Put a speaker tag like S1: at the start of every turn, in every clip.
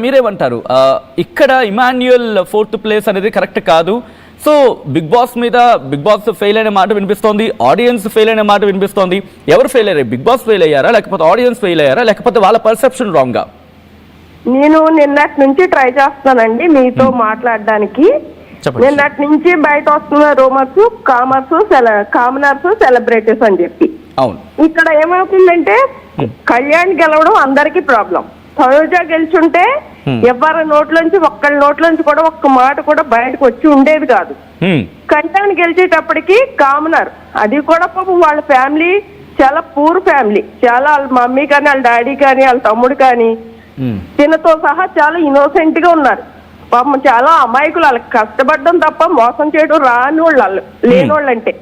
S1: మీరేమంటారు? ఇక్కడ Emmanuel 4th place అనేది కరెక్ట్ కాదు. సో బిగ్ బాస్ ఫెయిల్ అయిన మాట వినిపిస్తోంది, ఆడియన్స్ ఫెయిల్ అయిన మాట వినిపిస్తోంది. ఎవరు ఫెయిల్ అయ్యారు? బిగ్ బాస్ ఫెయిల్ అయ్యారా, లేకపోతే ఆడియన్స్ ఫెయిల్ అయ్యారా, లేకపోతే వాళ్ళ పర్సెప్షన్ రాంగా?
S2: నేను నిన్నటి నుంచి ట్రై చేస్తానండి మీతో మాట్లాడడానికి. నిన్నటి నుంచి బయట వస్తున్న రూమర్స్, కామనర్స్, సెలబ్రిటీస్ అని చెప్పి.
S1: అవును,
S2: ఇక్కడ ఏమవుతుందంటే కళ్యాణ్ గెలవడం అందరికీ ప్రాబ్లం. తనుజ గెలిచుంటే ఎవరి నోట్లోంచి ఒక్కళ్ళ నోట్లోంచి కూడా ఒక్క మాట కూడా బయటకు వచ్చి ఉండేది కాదు. కళ్యాణ్ గెలిచేటప్పటికి కామనర్, అది కూడా పాపం వాళ్ళ ఫ్యామిలీ చాలా పూర్ ఫ్యామిలీ, చాలా వాళ్ళ మమ్మీ కానీ వాళ్ళ డాడీ కానీ వాళ్ళ తమ్ముడు కానీ తినతో సహా చాలా ఇన్నోసెంట్ గా ఉన్నారు. పాపం చాలా అమాయకులు, వాళ్ళకి కష్టపడడం తప్ప మోసం చేయడం రాని వాళ్ళు, లేని వాళ్ళు అంటే.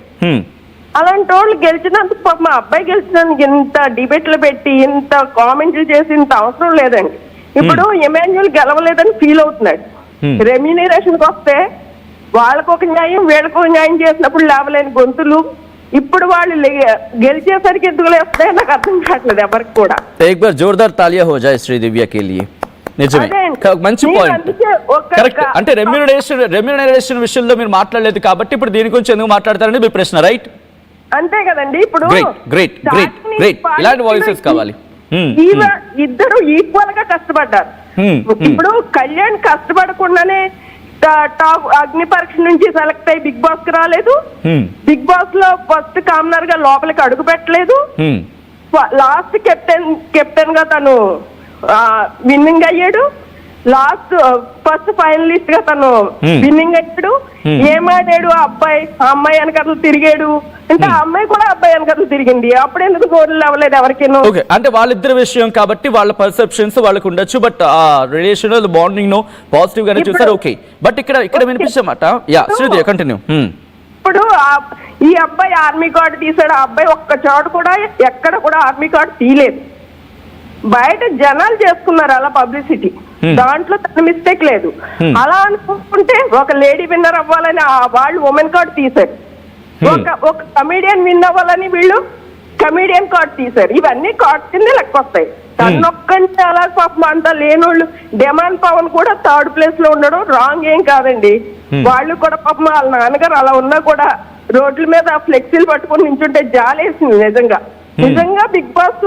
S2: అలాంటి వాళ్ళు గెలిచినందుకు పాపం మా అబ్బాయి గెలిచినందుకు ఇంత డిబేట్లు పెట్టి ఇంత కామెంట్లు చేసి ఇంత అవసరం లేదండి. ఇప్పుడు ఎమాన్యుయల్ గెలవలేదని ఫీల్ అవుతున్నాడు. రెమ్యూనరేషన్కి వస్తే వాళ్ళకు ఒక న్యాయం వీళ్ళకు ఒక న్యాయం చేసినప్పుడు లేవలేని గొంతులు ఇప్పుడు వాళ్ళు గెలిచేసరికి ఎందుకు లేస్తాయో నాకు అర్థం కావట్లేదు ఎవరికి కూడా.
S1: జోర్దార్ తాలియా హో జాయ్ శ్రీదివ్య కే లియే. నిజమే, మంచి పాయింట్. కరెక్ట్. అంటే రెమ్యూనరేషన్ విషయంలో మీరు మాట్లాడలేదు కాబట్టి ఇప్పుడు దీని గురించి ఎందుకు మాట్లాడతారని మీ ప్రశ్న, రైట్?
S2: అంతే కదండి. ఇప్పుడు
S1: గ్రేట్ ఇలాంటి వాయిసెస్ కావాలి.
S2: ఇద్దరు ఈక్వల్ గా కష్టపడ్డారు. ఇప్పుడు కళ్యాణ్ కష్టపడకుండానే టాప్ అగ్ని పరీక్ష నుంచి సెలెక్ట్ అయ్యి బిగ్ బాస్ కి రాలేదు. బిగ్ బాస్ లో ఫస్ట్ కామనర్ గా లోపలికి అడుగు పెట్టలేదు. లాస్ట్ కెప్టెన్ గా తను విన్నింగ్ అయ్యాడు. లాస్ట్ ఫస్ట్ ఫైనలిస్ట్ గా తను విన్నింగ్ అయ్యాడు. ఏమాడాడు ఆ అమ్మాయి వెనకట్లు తిరిగాడు. అంటే ఆ అమ్మాయి కూడా అబ్బాయి వెనకట్లు తిరిగింది. అప్పుడు ఎందుకు గోర్లు అవ్వలేదు ఎవరికేనో.
S1: అంటే వాళ్ళిద్దరి విషయం కాబట్టి వాళ్ళ పర్సెప్షన్స్ వాళ్ళకు ఉండొచ్చు. బట్ ఆ రిలేషన్ బాండింగ్ పాజిటివ్ గానే చూసారు. ఓకే, బట్ ఇక్కడ వినిపించమాట. Yeah Sridevi continue.
S2: ఇప్పుడు ఈ అబ్బాయి ఆర్మీ కార్డు తీసాడు. ఆ అబ్బాయి ఒక్క చోట కూడా ఎక్కడ కూడా ఆర్మీ కార్డు తీయలేదు. బయట జనాలు చేసుకున్నారు అలా పబ్లిసిటీ, దాంట్లో తన మిస్టేక్ లేదు. అలా అనుకుంటే ఒక లేడీ విన్నర్ అవ్వాలని వాళ్ళు ఉమెన్ కార్డు తీశారు. ఒక కమీడియన్ విన్ అవ్వాలని వీళ్ళు కమీడియన్ కార్డు తీశారు. ఇవన్నీ కార్డు కింద లెక్క వస్తాయి. తనొక్కంటే అలా పాపం అంతా లేనోళ్ళు. డెమాన్ పవన్ కూడా 3rd ప్లేస్ లో ఉండడం రాంగ్ ఏం కాదండి. వాళ్ళు కూడా పాపం వాళ్ళ నాన్నగారు అలా ఉన్నా కూడా రోడ్ల మీద ఫ్లెక్సీలు పట్టుకుని నించుంటే జాలేసింది. నిజంగా బిగ్ బాస్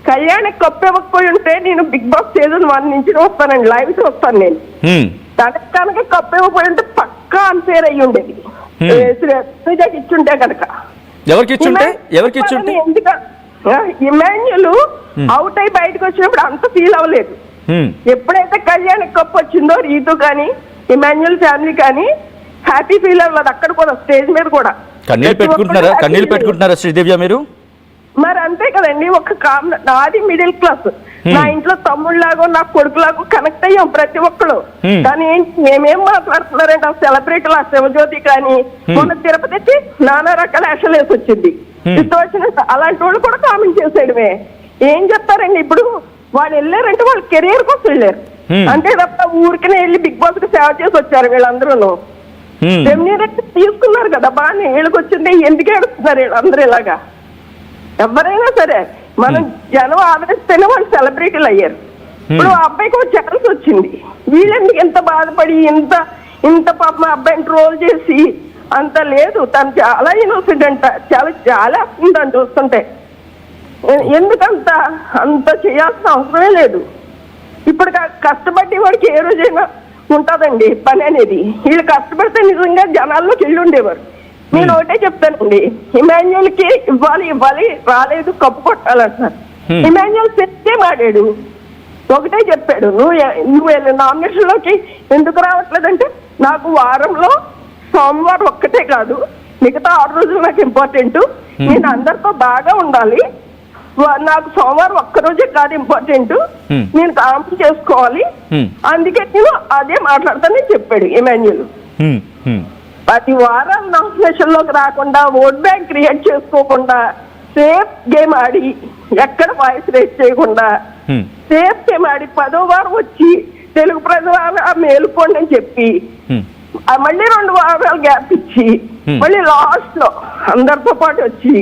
S2: కళ్యాణ్ కప్పు ఇవ్వకపోయి ఉంటే నేను బిగ్ బాస్ సీజన్ 1 నుంచి వస్తానండి, లైవ్ చూస్తాను నేను. తనకి కనుక కప్పు ఇవ్వకపోయి ఉంటే పక్కా అన్ఫేర్ అయ్యి ఉండేది. ఇచ్చుంటే కనుక ఇమాన్యుయల్ అవుట్ అయి బయటకు వచ్చినప్పుడు అంత ఫీల్ అవ్వలేదు. ఎప్పుడైతే కళ్యాణ్ కప్పు వచ్చిందో రీతు కానీ ఇమాన్యుయల్ ఫ్యామిలీ కానీ హ్యాపీ ఫీల్ అవ్వలేదు. అక్కడ కూడా స్టేజ్ మీద కూడా
S1: కన్నీళ్ళు పెట్టుకుంటున్నారా శ్రీదేవ్య మీరు?
S2: మరి అంతే కదండి. నాది మిడిల్ క్లాస్, నా ఇంట్లో తమ్ముళ్ళలాగో నా కొడుకులాగో కనెక్ట్ అయ్యాం ప్రతి ఒక్కరు. కానీ ఏంటి మేమేం మాట్లాడుతున్నారంటే ఆ సెలబ్రిటీలు, ఆ శివజ్యోతి కానీ మొన్న తిరుపతికి నానా రకాల యాక్షన్ వేసి వచ్చింది. ఇష్టం వచ్చిన అలాంటి వాళ్ళు కూడా కామెంట్ చేసేయడమే. ఏం చెప్తారండి? ఇప్పుడు వాళ్ళు వెళ్ళారంటే వాళ్ళ కెరీర్ కోసం వెళ్ళారు అంతే తప్ప ఊరికనే వెళ్ళి బిగ్ బాస్ కి సేవ చేసి వచ్చారు. వీళ్ళందరూ రెమ్యూనరేషన్ తీసుకున్నారు కదా బాగానే. వీళ్ళకి వచ్చింది ఎందుకు ఏడుస్తున్నారు వీళ్ళందరూ ఇలాగా? ఎవరైనా సరే మనం జనం ఆదరిస్తేనే వాళ్ళు సెలబ్రిటీలు అయ్యారు. ఇప్పుడు ఆ అబ్బాయికి ఒక ఛాన్స్ వచ్చింది. వీళ్ళెందుకు ఎంత బాధపడి ఇంత పాప మా అబ్బాయిని ట్రోల్ చేసి అంత లేదు. తను చాలా ఇన్నోసెంట్ అంట, చాలా జాలేస్తుంది అని చూస్తుంటే. అంత చేయాల్సిన అవసరమే లేదు. ఇప్పుడు కష్టపడి వాడికి ఏ రోజైనా ఉంటుందండి పని అనేది. వీళ్ళు కష్టపడితే నిజంగా జనాల్లోకి వెళ్ళి ఉండేవారు. నేను ఒకటే చెప్తానండి, ఇమాన్యుయల్ కి ఇవ్వాలి రాలేదు కప్పు కొట్టాలంటున్నారు. ఇమాన్యుయల్ సెట్టే మాడాడు, ఒకటే చెప్పాడు, నువ్వు నామినేషన్ లోకి ఎందుకు రావట్లేదంటే నాకు వారంలో సోమవారం ఒక్కటే కాదు మిగతా 6 రోజులు నాకు ఇంపార్టెంట్. నేను అందరితో బాగా ఉండాలి. నాకు సోమవారం ఒక్కరోజే కాదు ఇంపార్టెంట్, నేను కాంపు చేసుకోవాలి. అందుకే నేను అదే మాట్లాడతానని చెప్పాడు ఇమాన్యుయల్. ప్రతి వారం నామినేషన్ లోకి రాకుండా ఓట్ బ్యాంక్ క్రియేట్ చేసుకోకుండా సేఫ్ గేమ్ ఆడి ఎక్కడ వాయిస్ రేస్ చేయకుండా సేఫ్ గేమ్ ఆడి 10వ వారం వచ్చి తెలుగు ప్రజల మేలుకోండి అని చెప్పి మళ్ళీ 2 వారాలు గ్యాప్ ఇచ్చి మళ్ళీ లాస్ట్ లో అందరితో పాటు వచ్చి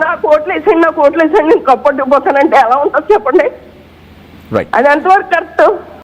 S2: నా కోట్లు వేసండి నేను కప్పట్టుకుపోతానంటే ఎలా ఉంటుంది చెప్పండి?
S1: Right.
S2: అది ఎంతవరకు కరెక్ట్?